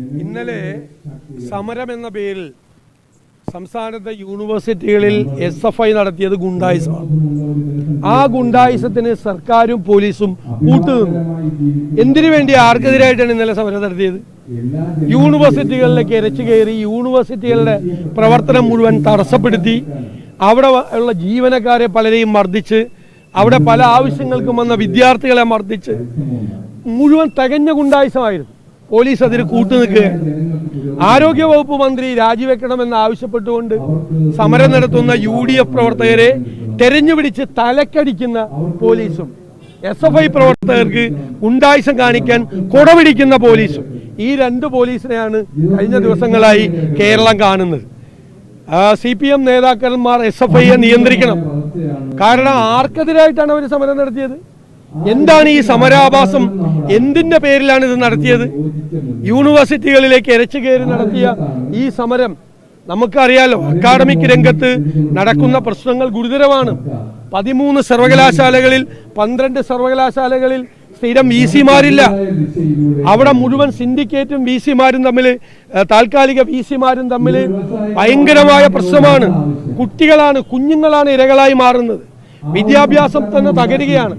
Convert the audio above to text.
ഇന്നലെ സമരം എന്ന പേരിൽ സംസ്ഥാനത്തെ യൂണിവേഴ്സിറ്റികളിൽ SFI നടത്തിയത് ഗുണ്ടായിസമാണ്. ആ ഗുണ്ടായിസത്തിന് സർക്കാരും പോലീസും കൂട്ടുനിന്നു. എന്തിനു വേണ്ടി ആർക്കെതിരായിട്ടാണ് ഇന്നലെ സമരം നടത്തിയത്? യൂണിവേഴ്സിറ്റികളിലേക്ക് ഇരച്ചു കയറി യൂണിവേഴ്സിറ്റികളുടെ പ്രവർത്തനം മുഴുവൻ തടസ്സപ്പെടുത്തി അവിടെ ഉള്ള ജീവനക്കാരെ പലരെയും മർദ്ദിച്ച് അവിടെ പല ആവശ്യങ്ങൾക്കും വന്ന വിദ്യാർത്ഥികളെ മർദ്ദിച്ച് മുഴുവൻ തികഞ്ഞ ഗുണ്ടായിസമായിരുന്നു. പോലീസ് അതിന് കൂട്ടുനിൽക്കുകയാണ്. ആരോഗ്യവകുപ്പ് മന്ത്രി രാജിവെക്കണമെന്ന് ആവശ്യപ്പെട്ടുകൊണ്ട് സമരം നടത്തുന്ന UDF പ്രവർത്തകരെ തെരഞ്ഞുപിടിച്ച് തലക്കടിക്കുന്ന പോലീസും SFI പ്രവർത്തകർക്ക് ഗുണ്ടായിസം കാണിക്കാൻ കൊടപിടിക്കുന്ന പോലീസും, ഈ രണ്ട് പോലീസിനെയാണ് കഴിഞ്ഞ ദിവസങ്ങളായി കേരളം കാണുന്നത്. CPM നേതാക്കന്മാർ SFIയെ നിയന്ത്രിക്കണം. കാരണം ആർക്കെതിരായിട്ടാണ് അവർ സമരം നടത്തിയത്? എന്താണ് ഈ സമരാഭാസം? എന്തിന്റെ പേരിലാണ് ഇത് നടത്തിയത്? യൂണിവേഴ്സിറ്റികളിലേക്ക് ഇരച്ചു കയറി നടത്തിയ ഈ സമരം നമുക്കറിയാലോ. അക്കാഡമിക് രംഗത്ത് നടക്കുന്ന പ്രശ്നങ്ങൾ ഗുരുതരമാണ്. 13 സർവകലാശാലകളിൽ 12 സർവകലാശാലകളിൽ സ്ഥിരം VC-മാരില്ല. അവിടെ മുഴുവൻ സിൻഡിക്കേറ്റും VC-മാരും തമ്മിൽ, താൽക്കാലിക VC-മാരും തമ്മിൽ ഭയങ്കരമായ പ്രശ്നമാണ്. കുട്ടികളാണ്, കുഞ്ഞുങ്ങളാണ് ഇരകളായി മാറുന്നത്. വിദ്യാഭ്യാസം തന്നെ തകരുകയാണ്.